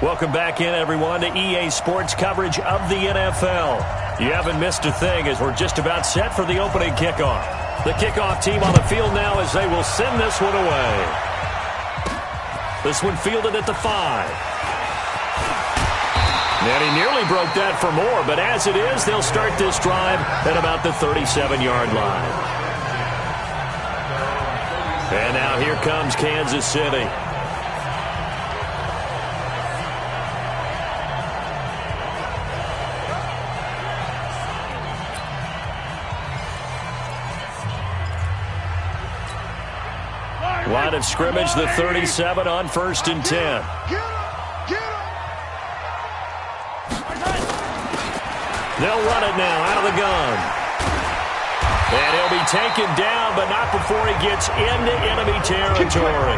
Welcome back in, everyone, to EA Sports coverage of the NFL. You haven't missed a thing as we're just about set for the opening kickoff. The kickoff team on the field now as they will send this one away. This one fielded at the 5. And he nearly broke that for more, but as it is, they'll start this drive at about the 37-yard line. And now here comes Kansas City. Line of scrimmage, the 37 on 1st and 10. They'll run it now out of the gun. And he'll be taken down, but not before he gets into enemy territory.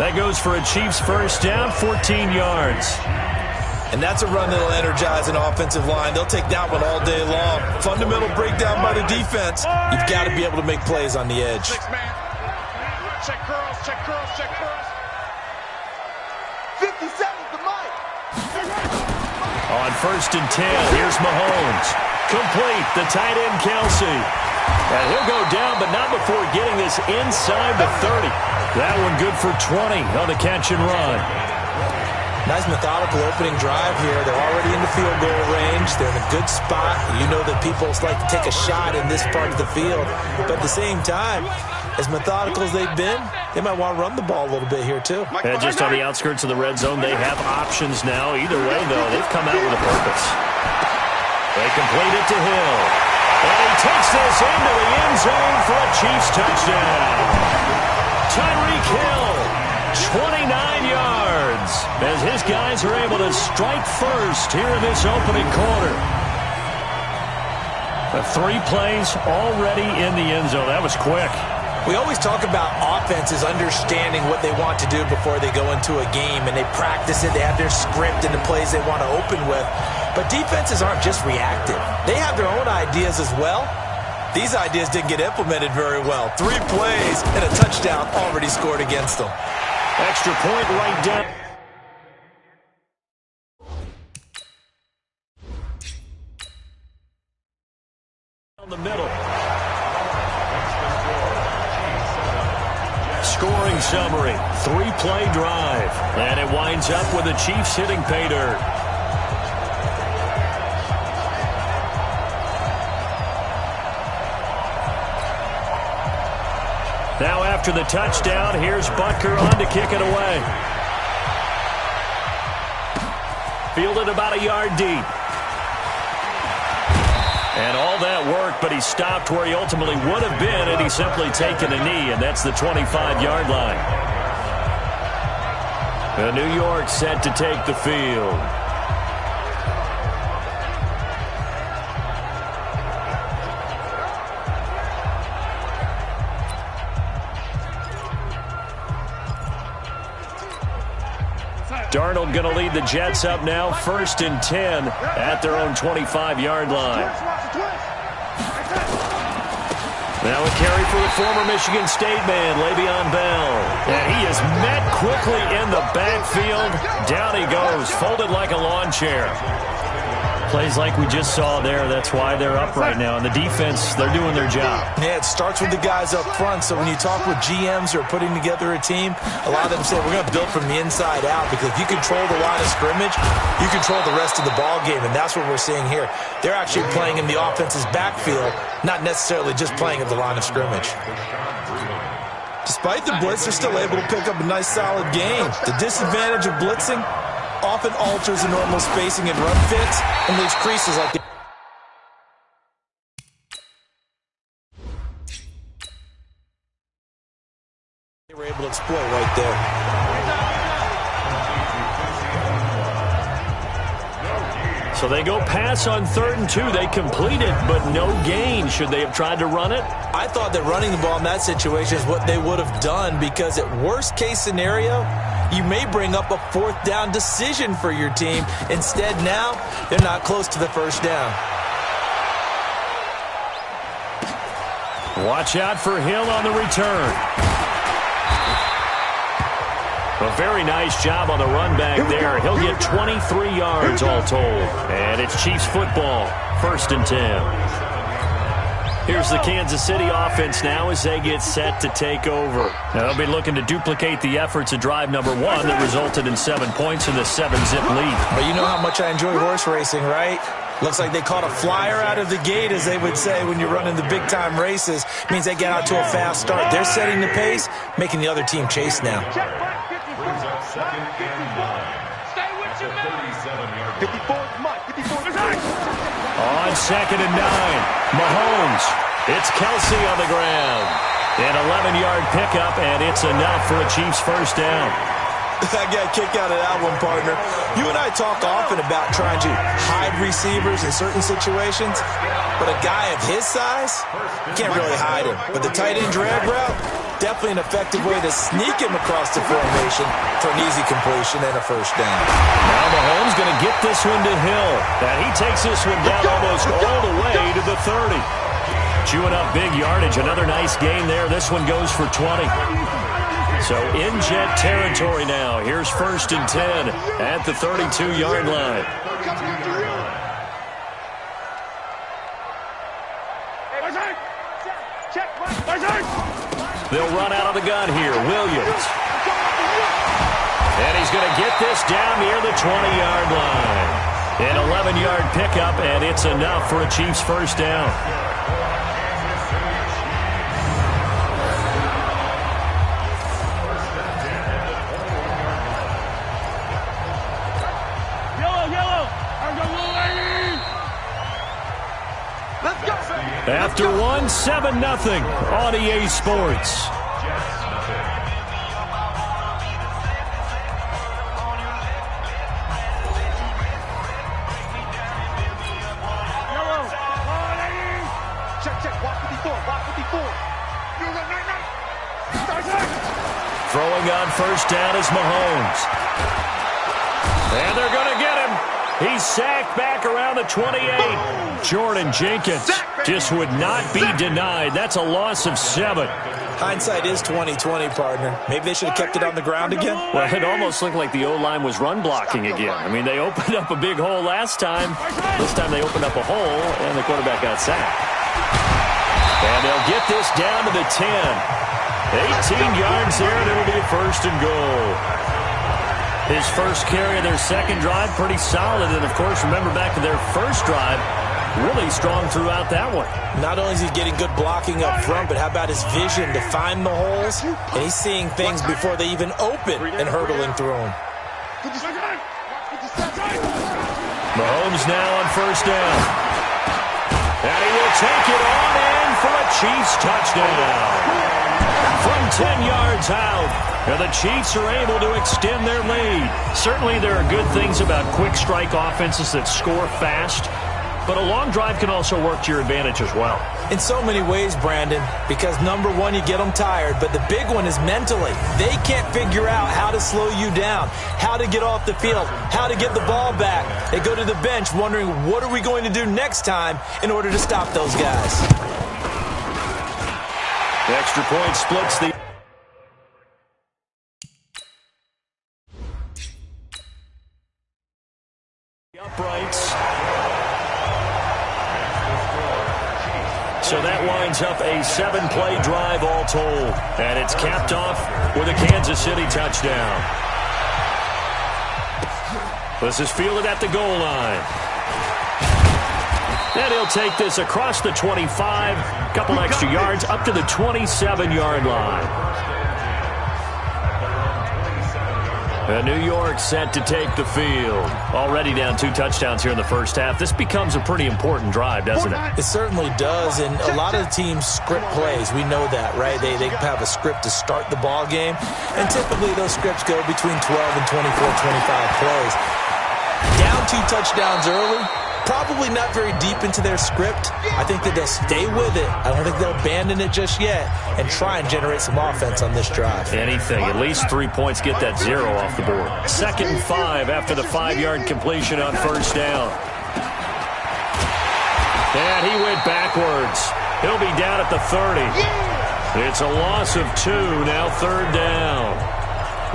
That goes for a Chiefs first down, 14 yards. And that's a run that'll energize an offensive line. They'll take that one all day long. Fundamental breakdown by the defense. You've got to be able to make plays on the edge. Check curls, check curls, check curls. 50 seconds to Mike. On 1st and 10, here's Mahomes. Complete, the tight end Kelsey. And he'll go down, but not before getting this inside the 30. That one good for 20 on the catch and run. Nice methodical opening drive here. They're already in the field goal range. They're in a good spot. You know that people like to take a shot in this part of the field. But at the same time, as methodical as they've been, they might want to run the ball a little bit here too. And just on the outskirts of the red zone, they have options now. Either way, though, they've come out with a purpose. They complete it to Hill. And he takes this into the end zone for a Chiefs touchdown. Tyreek Hill, 29 yards, as his guys are able to strike first here in this opening quarter. 3 plays already in the end zone. That was quick. We always talk about offenses understanding what they want to do before they go into a game, and they practice it. They have their script and the plays they want to open with. But defenses aren't just reactive. They have their own ideas as well. These ideas didn't get implemented very well. 3 plays and a touchdown already scored against them. Extra point right down. Down the middle. Scoring summary, 3-play drive. And it winds up with the Chiefs hitting pay dirt. Now after the touchdown, here's Butker on to kick it away. Fielded about a yard deep. And all that work, but he stopped where he ultimately would have been had he simply taken a knee, and that's the 25-yard line. New York set to take the field. Darnold going to lead the Jets up now, 1st and 10 at their own 25-yard line. Now a carry for the former Michigan State man, Le'Veon Bell. And he is met quickly in the backfield. Down he goes, folded like a lawn chair. Plays like we just saw there. That's why they're up right now. And the defense, they're doing their job. Yeah, it starts with the guys up front. So when you talk with GMs who are putting together a team, a lot of them say we're going to build from the inside out, because if you control the line of scrimmage, you control the rest of the ball game. And that's what we're seeing here. They're actually playing in the offense's backfield, not necessarily just playing at the line of scrimmage. Despite the blitz, they're still able to pick up a nice solid gain. The disadvantage of blitzing often alters the normal spacing and run fits and leaves creases like the they were able to exploit right there. So they go pass on 3rd and 2. They complete it, but no gain. Should they have tried to run it? I thought that running the ball in that situation is what they would have done, because at worst case scenario, you may bring up a fourth down decision for your team. Instead, now they're not close to the first down. Watch out for Hill on the return. A very nice job on the run back there. He'll get 23 yards all told. And it's Chiefs football, 1st and 10. Here's the Kansas City offense now as they get set to take over. They'll be looking to duplicate the efforts of drive number 1 that resulted in 7 points in the 7-zip lead. But you know how much I enjoy horse racing, right? Looks like they caught a flyer out of the gate, as they would say when you're running the big-time races. Means they get out to a fast start. They're setting the pace, making the other team chase now. Stay with your man. 54 is Mike. 54 is On 2nd and 9, Mahomes. It's Kelsey on the ground. An 11-yard pickup, and it's enough for a Chiefs first down. I got a kick out of that one, partner. You and I talk often about trying to hide receivers in certain situations, but a guy of his size, you can't really hide him. But the tight end drag route, definitely an effective way to sneak him across the formation for an easy completion and a first down. Now Mahomes going to get this one to Hill. And he takes this one down almost all the way to the 30. Chewing up big yardage. Another nice gain there. This one goes for 20. So in jet territory now. Here's 1st and 10 at the 32-yard line. They'll run out of the gun here. Williams. And he's going to get this down near the 20-yard line. An 11-yard pickup, and it's enough for a Chiefs first down. After one, 7-0 on EA Sports. Throwing on first down is Mahomes. And they're going to get him. He's sacked back around the 28. Jordan Jenkins just would not be denied. That's a loss of 7. Hindsight is 20/20, partner. Maybe they should have kept it on the ground again. Well, it almost looked like the O-line was run blocking again. I mean, they opened up a big hole last time. This time they opened up a hole, and the quarterback got sacked. And they'll get this down to the 10. 18 yards there, and it'll be a 1st and goal. His first carry of their second drive, pretty solid. And, of course, remember back to their first drive, really strong throughout that one. Not only is he getting good blocking up front, but how about his vision to find the holes? And he's seeing things before they even open and hurdling through them. Mahomes now on first down. And he will take it on in for a Chiefs touchdown. From 10 yards out, and the Chiefs are able to extend their lead. Certainly there are good things about quick strike offenses that score fast, but a long drive can also work to your advantage as well. In so many ways, Brandon, because number one, you get them tired, but the big one is mentally. They can't figure out how to slow you down, how to get off the field, how to get the ball back. They go to the bench wondering, what are we going to do next time in order to stop those guys? The extra point splits the uprights. So that winds up a 7-play drive all told. And it's capped off with a Kansas City touchdown. This is fielded at the goal line. And he'll take this across the 25, a couple extra yards, up to the 27-yard line. And New York set to take the field. Already down 2 touchdowns here in the first half. This becomes a pretty important drive, doesn't it? It certainly does, and a lot of the teams script plays. We know that, right? They have a script to start the ball game, and typically those scripts go between 12 and 24, 25 plays. Down 2 touchdowns early, Probably not very deep into their script. I think that they'll stay with it. I don't think they'll abandon it just yet and try and generate some offense on this drive. Anything. At least 3 points. Get that 0 off the board. 2nd and 5 after the 5-yard completion on first down. And he went backwards. He'll be down at the 30. It's a loss of 2, now 3rd down.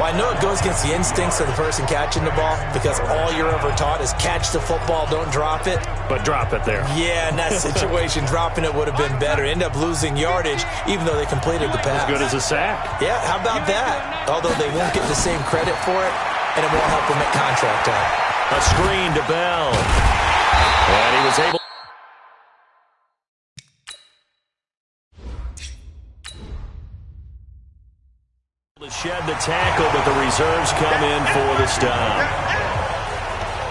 Well, I know it goes against the instincts of the person catching the ball because all you're ever taught is catch the football, don't drop it. But drop it there. Yeah, in that situation, dropping it would have been better. End up losing yardage, even though they completed the pass. As good as a sack. Yeah, how about that? Although they won't get the same credit for it, and it won't help them at contract time. A screen to Bell. And he was able to shed the tackle, but the reserves come in for the stop.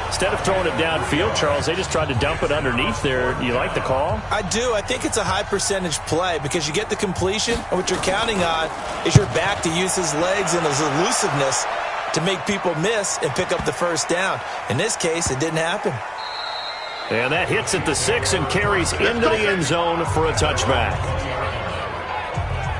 Instead of throwing it downfield, Charles, they just tried to dump it underneath there. You like the call? I do. I think it's a high percentage play because you get the completion, and what you're counting on is your back to use his legs and his elusiveness to make people miss and pick up the first down. In this case, it didn't happen. And that hits at the 6 and carries into the end zone for a touchback.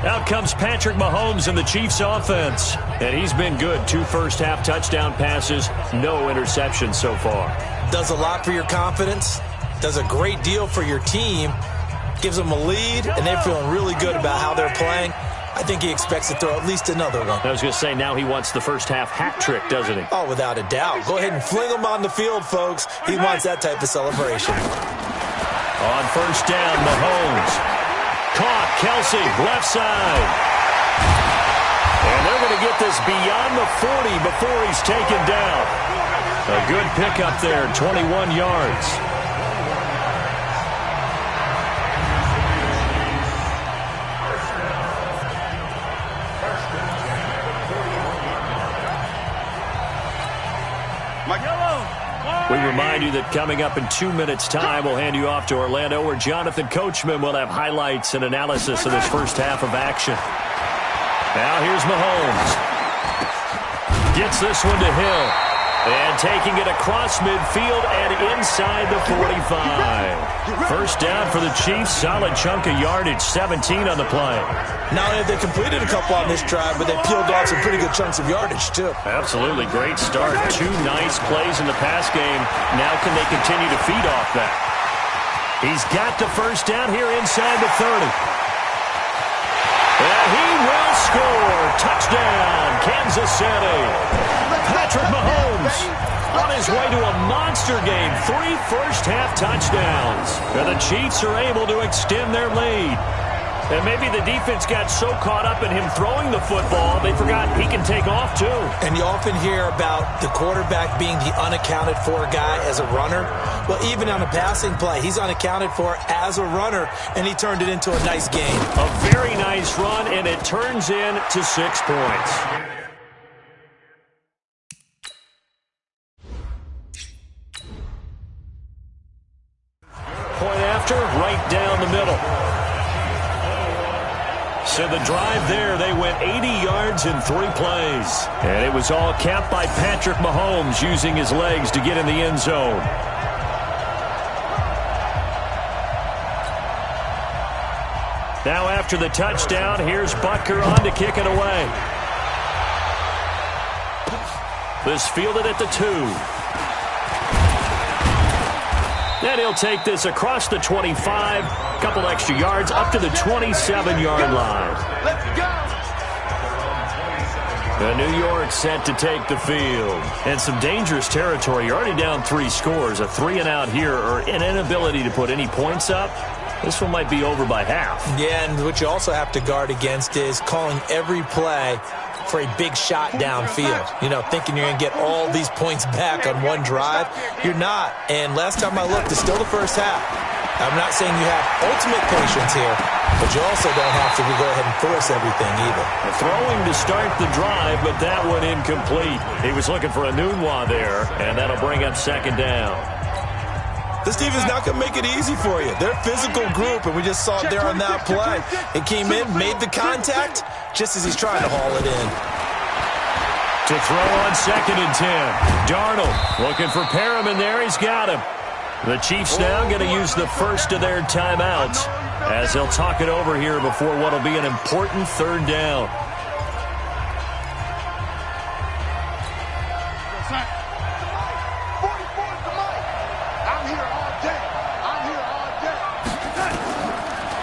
Out comes Patrick Mahomes in the Chiefs offense. And he's been good. 2 first-half touchdown passes, no interceptions so far. Does a lot for your confidence. Does a great deal for your team. Gives them a lead, and they're feeling really good about how they're playing. I think he expects to throw at least another one. I was going to say, now he wants the first-half hat trick, doesn't he? Oh, without a doubt. Go ahead and fling him on the field, folks. He wants that type of celebration. On first down, Mahomes. Caught, Kelsey, left side. And they're going to get this beyond the 40 before he's taken down. A good pickup there, 21 yards. We remind you that coming up in 2 minutes' time, we'll hand you off to Orlando, where Jonathan Coachman will have highlights and analysis of this first half of action. Now here's Mahomes. Gets this one to Hill. And taking it across midfield and inside the 45. First down for the Chiefs. Solid chunk of yardage, 17 on the play. Not only have they completed a couple on this drive, but they peeled off some pretty good chunks of yardage, too. Absolutely. Great start. 2 nice plays in the pass game. Now can they continue to feed off that? He's got the first down here inside the 30. And he will score. Touchdown, Kansas City. Patrick Mahomes on his way to a monster game. 3 first-half touchdowns. And the Chiefs are able to extend their lead. And maybe the defense got so caught up in him throwing the football, they forgot he can take off too. And you often hear about the quarterback being the unaccounted-for guy as a runner. Well, even on a passing play, he's unaccounted for as a runner, and he turned it into a nice game. A very nice run, and it turns into 6 points. Point after, right down the middle. So the drive there, they went 80 yards in 3 plays. And it was all capped by Patrick Mahomes using his legs to get in the end zone. Now after the touchdown, here's Butker on to kick it away. This fielded at the 2. And he'll take this across the 25, couple extra yards, up to the 27-yard line. Let's go! And New York set to take the field. And some dangerous territory. You're already down 3 scores. A 3-and-out here, or an inability to put any points up. This one might be over by half. Yeah, and what you also have to guard against is calling every play for a big shot downfield. You know, thinking you're going to get all these points back on one drive. You're not. And last time I looked, it's still the first half. I'm not saying you have ultimate patience here, but you also don't have to go ahead and force everything either. Throwing to start the drive, but that one incomplete. He was looking for a Nunwa there, and that'll bring up 2nd down. This defense not going to make it easy for you. They're a physical group, and we just saw it there on that play. It came in, made the contact, just as he's trying to haul it in. To throw on 2nd and 10. Darnold looking for Perriman there. He's got him. The Chiefs now going to use the first of their timeouts as they'll talk it over here before what will be an important third down.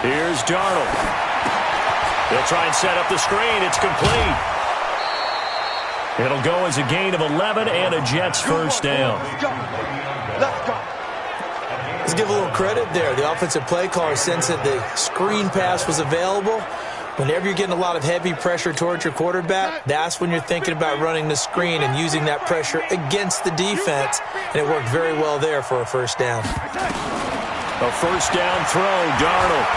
Here's Darnold. They'll try and set up the screen. It's complete. It'll go as a gain of 11 and a Jets first down. Let's go. Let's give a little credit there. The offensive play caller sensed that the screen pass was available. Whenever you're getting a lot of heavy pressure towards your quarterback, that's when you're thinking about running the screen and using that pressure against the defense. And it worked very well there for a first down. A first down throw, Darnold.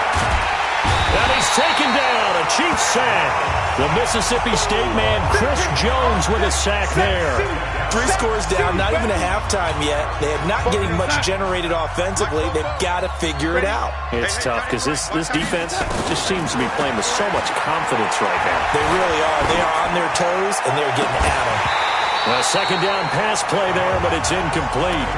And he's taken down, a Chiefs sack. The Mississippi State man, Chris Jones, with a sack there. 3 scores down, not even a halftime yet. They are not getting much generated offensively. They've got to figure it out. It's tough because this defense just seems to be playing with so much confidence right now. They really are. They are on their toes, and they're getting at them. A second down pass play there, but it's incomplete.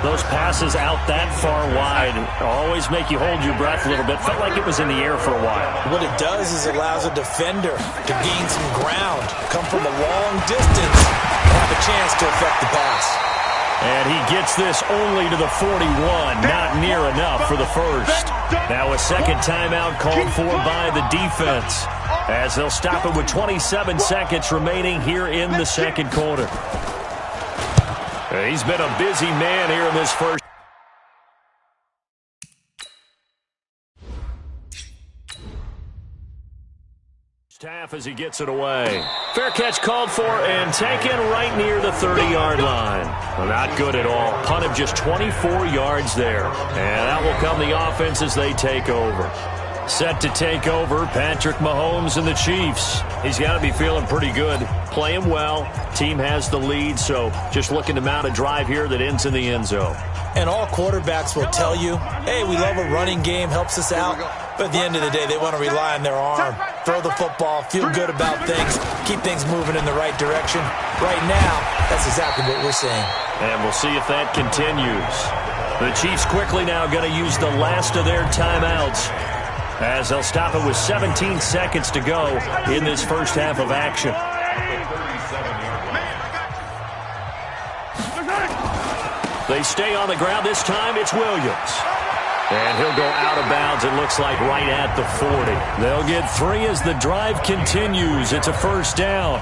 Those passes out that far wide always make you hold your breath a little bit. Felt like it was in the air for a while. What it does is it allows a defender to gain some ground, come from a long distance, and have a chance to affect the pass. And he gets this only to the 41, not near enough for the first. Now a second timeout called for by the defense, as they'll stop it with 27 seconds remaining here in the second quarter. He's been a busy man here in this first half as he gets it away. Fair catch called for and taken right near the 30-yard line. Well, not good at all. Punt of just 24 yards there. And that will come the offense as they take over. Set to take over, Patrick Mahomes and the Chiefs. He's got to be feeling pretty good. Playing well. Team has the lead, so just looking to mount a drive here that ends in the end zone. And all quarterbacks will tell you, hey, we love a running game, helps us out. But at the end of the day, they want to rely on their arm. Throw the football, feel good about things, keep things moving in the right direction. Right now, that's exactly what we're seeing. And we'll see if that continues. The Chiefs quickly now going to use the last of their timeouts, as they'll stop it with 17 seconds to go in this first half of action. They stay on the ground. This time it's Williams. And he'll go out of bounds, it looks like, right at the 40. They'll get 3 as the drive continues. It's a first down.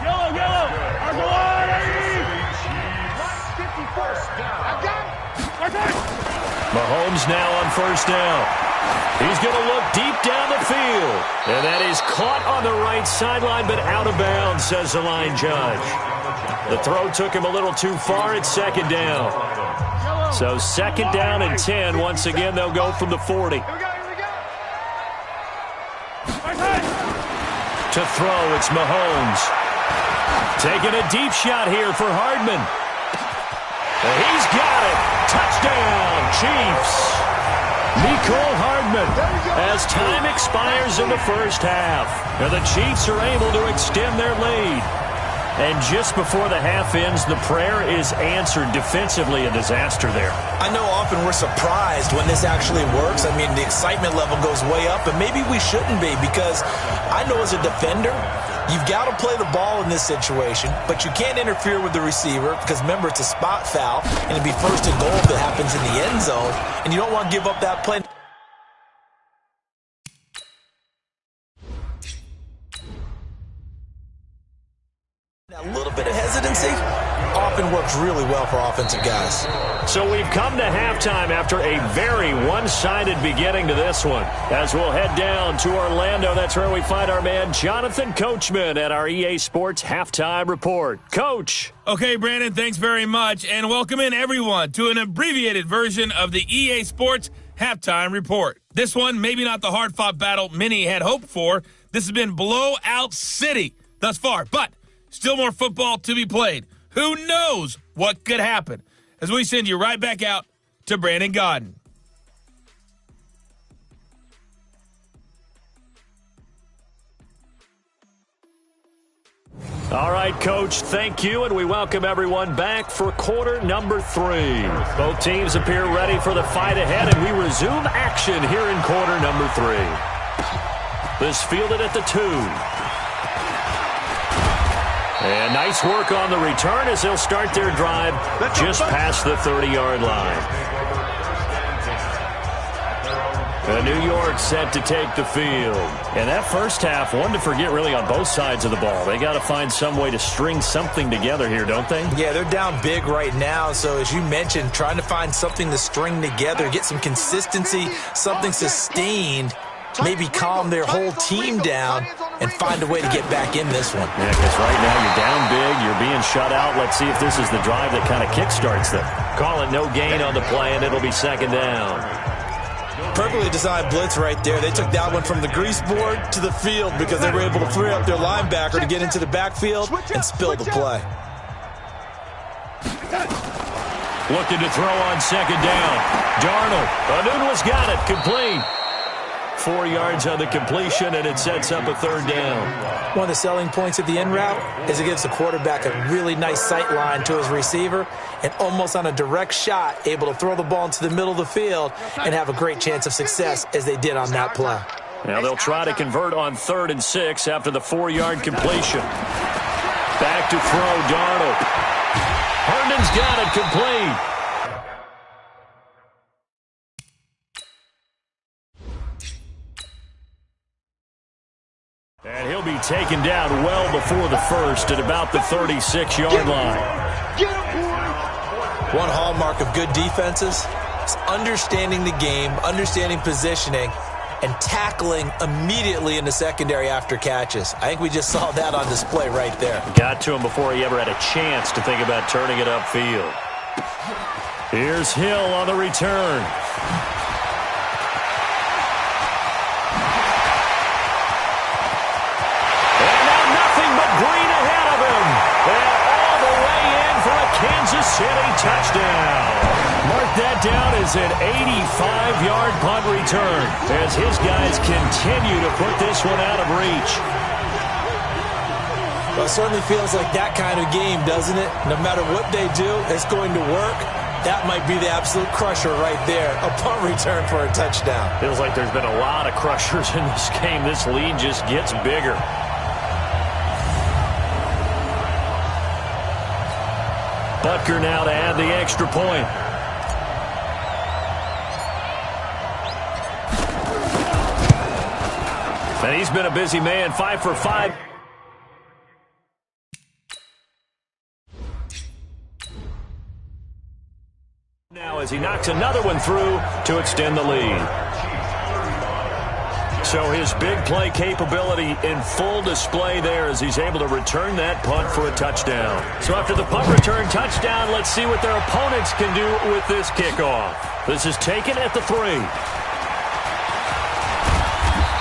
Mahomes now on first down. He's going to look deep down the field. And that is caught on the right sideline, but out of bounds, says the line judge. The throw took him a little too far. It's second down. So second down and 10. Once again, they'll go from the 40. To throw, it's Mahomes. Taking a deep shot here for Hardman. He's got it. Touchdown, Chiefs. Mecole Hardman, as time expires in the first half. Now the Chiefs are able to extend their lead. And just before the half ends, the prayer is answered. Defensively, a disaster there. I know often we're surprised when this actually works. I mean, the excitement level goes way up, and maybe we shouldn't be, because I know as a defender, you've got to play the ball in this situation, but you can't interfere with the receiver because, remember, it's a spot foul, and it'd be first and goal if it happens in the end zone, and you don't want to give up that play. A little bit of hesitancy often works really well for offensive guys. So we've come to halftime after a very one-sided beginning to this one. As we'll head down to Orlando, that's where we find our man Jonathan Coachman at our EA Sports Halftime Report. Coach. Okay, Brandon, thanks very much, and welcome in everyone to an abbreviated version of the EA Sports Halftime Report. This one, maybe not the hard-fought battle many had hoped for. This has been blowout city thus far, but still more football to be played. Who knows what could happen? As we send you right back out to Brandon Gaudin. All right, Coach, thank you, and we welcome everyone back for quarter number 3. Both teams appear ready for the fight ahead, and we resume action here in quarter number 3. This fielded at the 2. And nice work on the return as they'll start their drive just past the 30-yard line. New York set to take the field. And that first half, one to forget really on both sides of the ball. They got to find some way to string something together here, don't they? Yeah, they're down big right now. So as you mentioned, trying to find something to string together, get some consistency, something sustained, maybe calm their whole team down and find a way to get back in this one. Yeah, because right now you're down big, you're being shut out. Let's see if this is the drive that kind of kickstarts them. Call it no gain on the play, and it'll be second down. Perfectly designed blitz right there. They took that one from the grease board to the field because they were able to free up their linebacker to get into the backfield and spill the play. Looking to throw on second down. Darnold. Anunwa's got it. Complete. 4 yards on the completion, and it sets up a third down. One of the selling points of the in route is it gives the quarterback a really nice sight line to his receiver and almost on a direct shot able to throw the ball into the middle of the field and have a great chance of success as they did on that play. Now they'll try to convert on 3rd and 6 after the 4-yard completion. Back to throw, Darnold. Herndon's got it, complete. And he'll be taken down well before the first at about the 36-yard line. One hallmark of good defenses is understanding the game, understanding positioning, and tackling immediately in the secondary after catches. I think we just saw that on display right there. Got to him before he ever had a chance to think about turning it upfield. Here's Hill on the return. Green ahead of him. And all the way in for a Kansas City touchdown. Mark that down as an 85-yard punt return as his guys continue to put this one out of reach. Well, it certainly feels like that kind of game, doesn't it? No matter what they do, it's going to work. That might be the absolute crusher right there. A punt return for a touchdown. Feels like there's been a lot of crushers in this game. This lead just gets bigger. Butker now to add the extra point. And he's been a busy man, 5 for 5. Now as he knocks another one through to extend the lead. So his big play capability in full display there as he's able to return that punt for a touchdown. So after the punt return touchdown, let's see what their opponents can do with this kickoff. This is taken at the 3.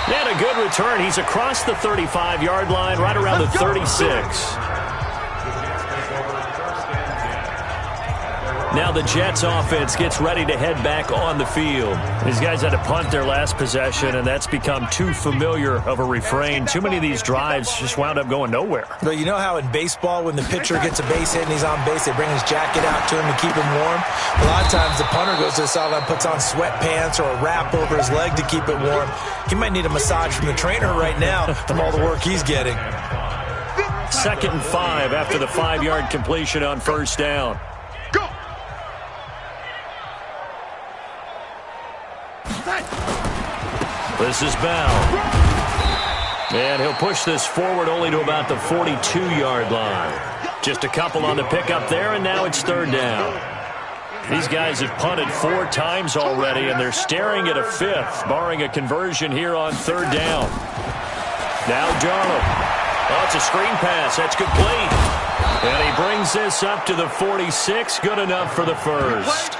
And a good return. He's across the 35-yard line, right around the 36. Now the Jets offense gets ready to head back on the field. These guys had to punt their last possession, and that's become too familiar of a refrain. Too many of these drives just wound up going nowhere. But you know how in baseball when the pitcher gets a base hit and he's on base, they bring his jacket out to him to keep him warm? A lot of times the punter goes to the sideline, puts on sweatpants or a wrap over his leg to keep it warm. He might need a massage from the trainer right now from all the work he's getting. 2nd and 5 after the 5-yard completion on first down. This is Bell. And he'll push this forward only to about the 42-yard line. Just a couple on the pickup there, and now it's 3rd down. These guys have punted 4 times already, and they're staring at a 5th, barring a conversion here on 3rd down. Now Darnold. Oh, it's a screen pass. That's complete. And he brings this up to the 46. Good enough for the first.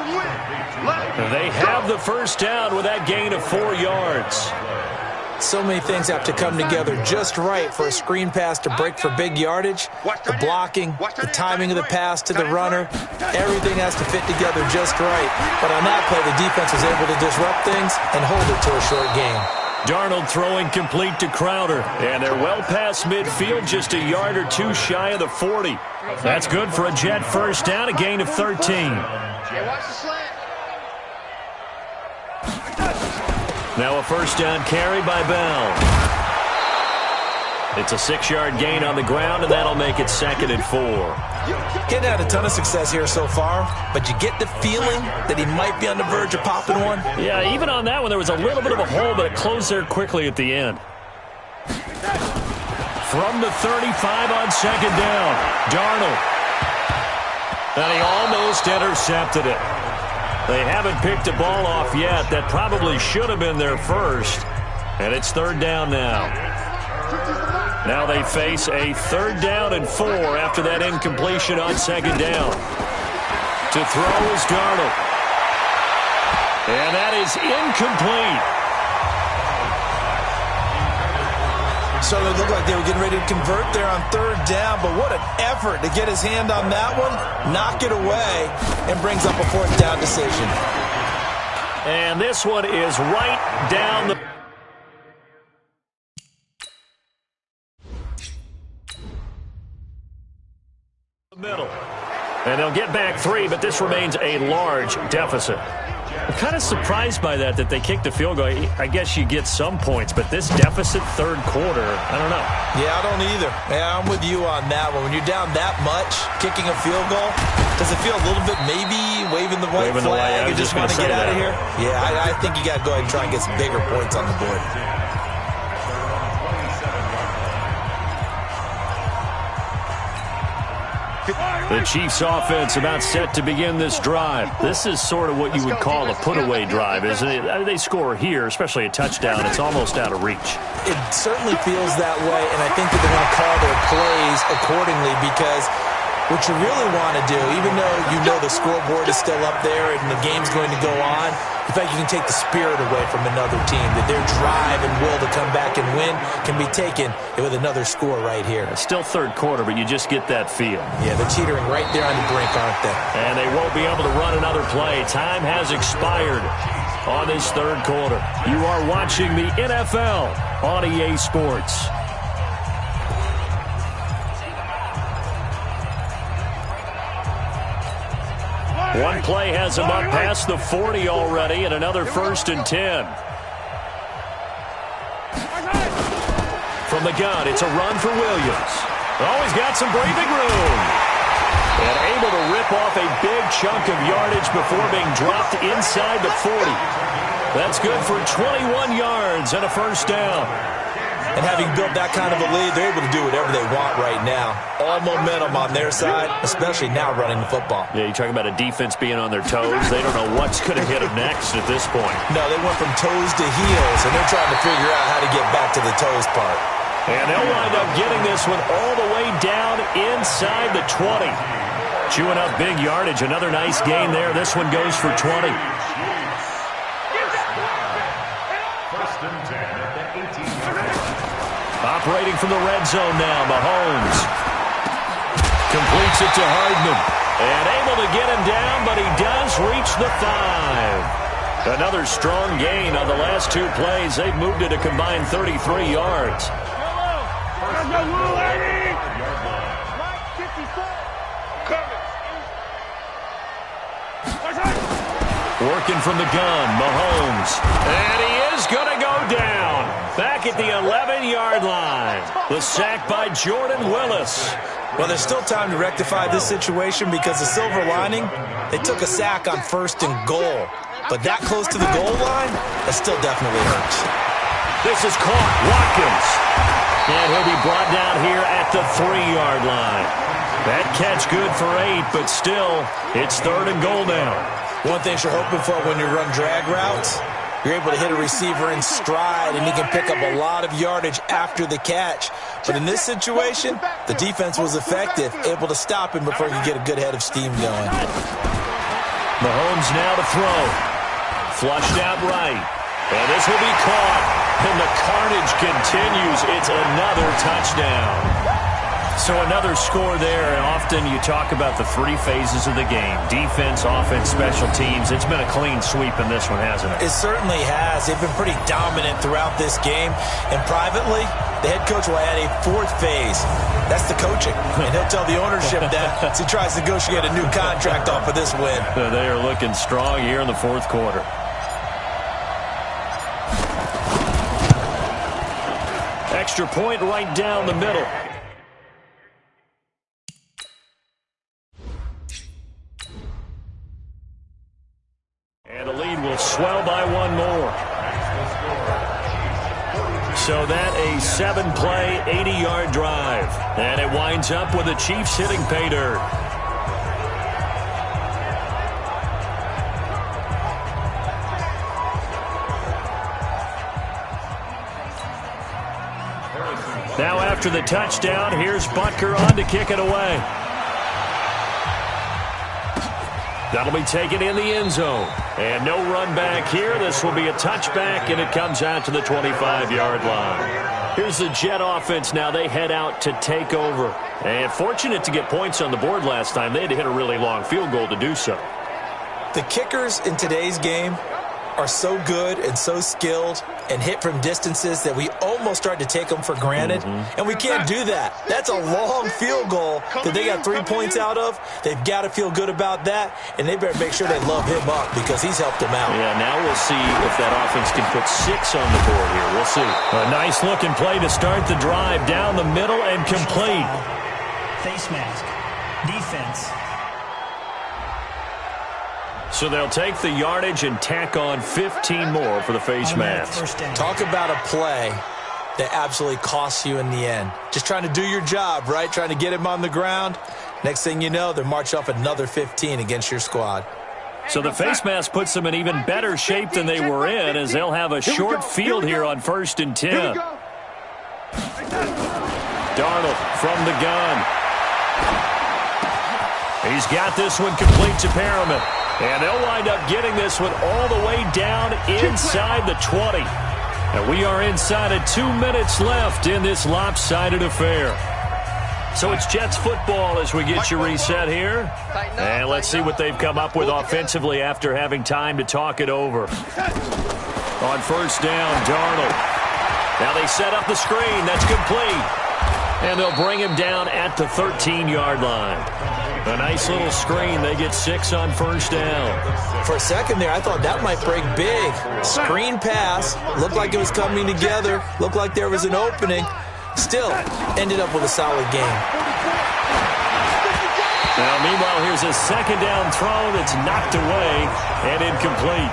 They have the first down with that gain of 4 yards. So many things have to come together just right for a screen pass to break for big yardage. The blocking, the timing of the pass to the runner, everything has to fit together just right. But on that play, the defense was able to disrupt things and hold it to a short gain. Darnold throwing complete to Crowder. And they're well past midfield, just a yard or two shy of the 40. That's good for a Jet first down, a gain of 13. Now a first down carry by Bell. It's a 6-yard gain on the ground, and that'll make it 2nd and 4. Getting had a ton of success here so far, but you get the feeling that he might be on the verge of popping one. Yeah, even on that one, there was a little bit of a hole, but it closed there quickly at the end. From the 35 on 2nd down, Darnold. And he almost intercepted it. They haven't picked a ball off yet. That probably should have been their first. And it's 3rd down now. Now they face a 3rd down and 4 after that incompletion on 2nd down. To throw is Darnold. And that is incomplete. So it looked like they were getting ready to convert there on 3rd down, but what an effort to get his hand on that one, knock it away, and brings up a 4th down decision. And this one is right down the middle. And they'll get back 3, but this remains a large deficit. I'm kind of surprised by that they kicked the field goal. I guess you get some points, but this deficit 3rd quarter, I don't know. Yeah, I don't either. Yeah, I'm with you on that one. When you're down that much, kicking a field goal, does it feel a little bit maybe waving the white flag and just want to get out of here? Yeah, I think you got to go ahead and try and get some bigger points on the board. The Chiefs offense about set to begin this drive. This is sort of what you would call a put-away drive, isn't it? They score here, especially a touchdown. It's almost out of reach. It certainly feels that way, and I think that they're going to call their plays accordingly because what you really want to do, even though you know the scoreboard is still up there and the game's going to go on, in fact, you can take the spirit away from another team, that their drive and will to come back and win can be taken with another score right here. It's still 3rd quarter, but you just get that feel. Yeah, they're teetering right there on the brink, aren't they? And they won't be able to run another play. Time has expired on this 3rd quarter. You are watching the NFL on EA Sports. One play has him up past the 40 already, and another 1st and 10. From the gun, it's a run for Williams. Oh, he's got some breathing room. And able to rip off a big chunk of yardage before being dropped inside the 40. That's good for 21 yards and a 1st down. And having built that kind of a lead, they're able to do whatever they want right now. All momentum on their side, especially now running the football. Yeah, you talk about a defense being on their toes. They don't know what's going to hit them next at this point. No, they went from toes to heels, and they're trying to figure out how to get back to the toes part. And they'll wind up getting this one all the way down inside the 20. Chewing up big yardage. Another nice gain there. This one goes for 20. Operating from the red zone now, Mahomes. Completes it to Hardman. And able to get him down, but he does reach the 5. Another strong gain on the last 2 plays. They've moved it a combined 33 yards. Working from the gun, Mahomes. And he is going to go down. Back at the 11-yard line. The sack by Jordan Willis. Well, there's still time to rectify this situation because the silver lining, they took a sack on 1st and goal. But that close to the goal line, that still definitely hurts. This is caught. Watkins. And he'll be brought down here at the 3-yard line. That catch good for 8, but still, it's 3rd and goal now. One thing you're hoping for when you run drag routes, you're able to hit a receiver in stride, and he can pick up a lot of yardage after the catch. But in this situation, the defense was effective, able to stop him before he could get a good head of steam going. Mahomes now to throw. Flushed out right. And this will be caught. And the carnage continues. It's another touchdown. So another score there, and often you talk about the three phases of the game. Defense, offense, special teams. It's been a clean sweep in this one, hasn't it? It certainly has. They've been pretty dominant throughout this game. And privately, the head coach will add a fourth phase. That's the coaching. And he'll tell the ownership that as he tries to negotiate a new contract off of this win. They are looking strong here in the fourth quarter. Extra point right down the middle. And the lead will swell by one more. So that a 7-play, 80-yard drive. And it winds up with the Chiefs hitting pay dirt. Now after the touchdown, here's Butker on to kick it away. That'll be taken in the end zone. And no run back here. This will be a touchback, and it comes out to the 25-yard line. Here's the Jet offense now. They head out to take over. And fortunate to get points on the board last time. They had to hit a really long field goal to do so. The kickers in today's game are so good and so skilled and hit from distances that we almost start to take them for granted. And we can't do that. That's a long field goal that they got 3 points out of. They've got to feel good about that, and they better make sure they love him up because he's helped them out. Yeah, now we'll see if that offense can put 6 on the board here. We'll see. A nice-looking play to start the drive down the middle and complete. Face mask. Defense. So they'll take the yardage and tack on 15 more for the face mask. Talk about a play that absolutely costs you in the end. Just trying to do your job, right? Trying to get him on the ground. Next thing you know, they're march off another 15 against your squad. So the face mask puts them in even better shape than they were in, as they'll have a short field here on 1st and 10. Darnold from the gun. He's got this one complete to Perriman. And they'll wind up getting this one all the way down inside the 20. And we are inside of 2 minutes left in this lopsided affair. So it's Jets football as we get you reset here. And let's see what they've come up with offensively after having time to talk it over. On first down, Darnold. Now they set up the screen. That's complete. And they'll bring him down at the 13-yard line. A nice little screen. They get 6 on first down. For a second there, I thought that might break big. Screen pass. Looked like it was coming together. Looked like there was an opening. Still, ended up with a solid game. Now, meanwhile, here's a second down throw that's knocked away and incomplete.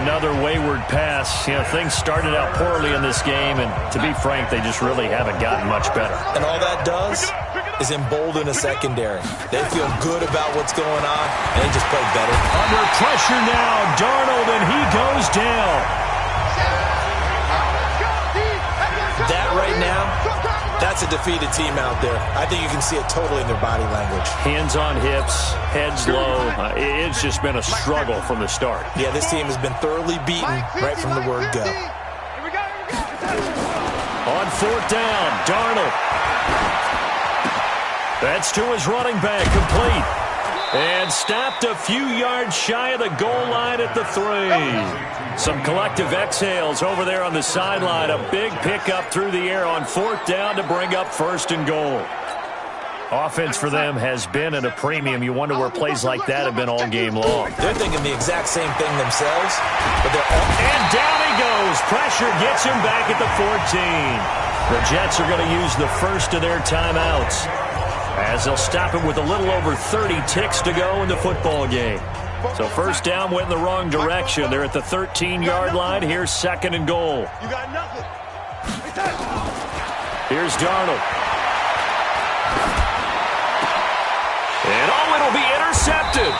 Another wayward pass. You know, things started out poorly in this game, and to be frank, they just really haven't gotten much better. And all that does is embolden a secondary. They feel good about what's going on, and they just play better. Under pressure now, Darnold, and he goes down. That right now, that's a defeated team out there. I think you can see it totally in their body language. Hands on hips, heads low. It's just been a struggle from the start. Yeah, this team has been thoroughly beaten right from the word go. On fourth down, Darnold. That's to his running back, complete. And stopped a few yards shy of the goal line at the 3. Some collective exhales over there on the sideline. A big pickup through the air on fourth down to bring up 1st and goal. Offense for them has been at a premium. You wonder where plays like that have been all game long. They're thinking the exact same thing themselves. But and down he goes. Pressure gets him back at the 14. The Jets are going to use the first of their timeouts, as they'll stop him with a little over 30 ticks to go in the football game. So first down went in the wrong direction. They're at the 13-yard line. Here's 2nd and goal. You got nothing. Here's Darnold. And it'll be intercepted.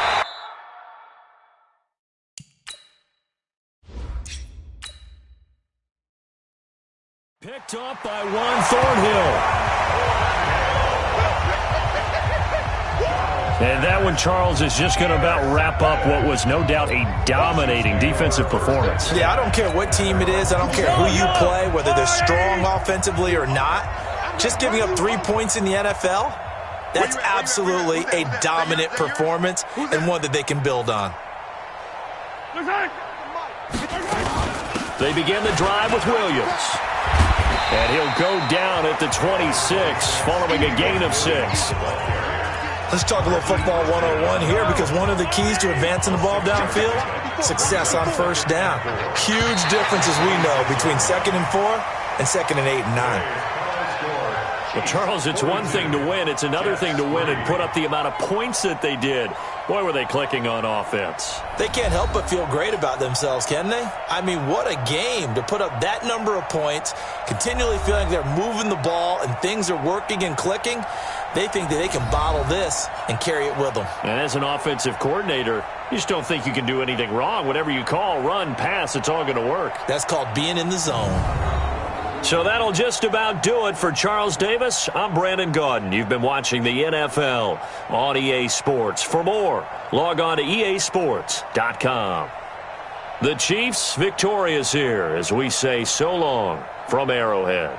Picked up by Juan Thornhill. And that one, Charles, is just going to about wrap up what was no doubt a dominating defensive performance. Yeah, I don't care what team it is. I don't care who you play, whether they're strong offensively or not. just giving up 3 points in the NFL, that's absolutely a dominant performance and one that they can build on. They begin the drive with Williams. And he'll go down at the 26 following a gain of 6. Let's talk a little football 101 here, because one of the keys to advancing the ball downfield, success on first down. Huge difference, as we know, between 2nd and 4 and 2nd and 8 and 9. Well, Charles, it's one thing to win. It's another thing to win and put up the amount of points that they did. Boy, were they clicking on offense. They can't help but feel great about themselves, can they? I mean, what a game to put up that number of points, continually feeling they're moving the ball and things are working and clicking. They think that they can bottle this and carry it with them. And as an offensive coordinator, you just don't think you can do anything wrong. Whatever you call, run, pass, it's all going to work. That's called being in the zone. So that'll just about do it for Charles Davis. I'm Brandon Gaudin. You've been watching the NFL on EA Sports. For more, log on to easports.com. The Chiefs victorious here as we say so long from Arrowhead.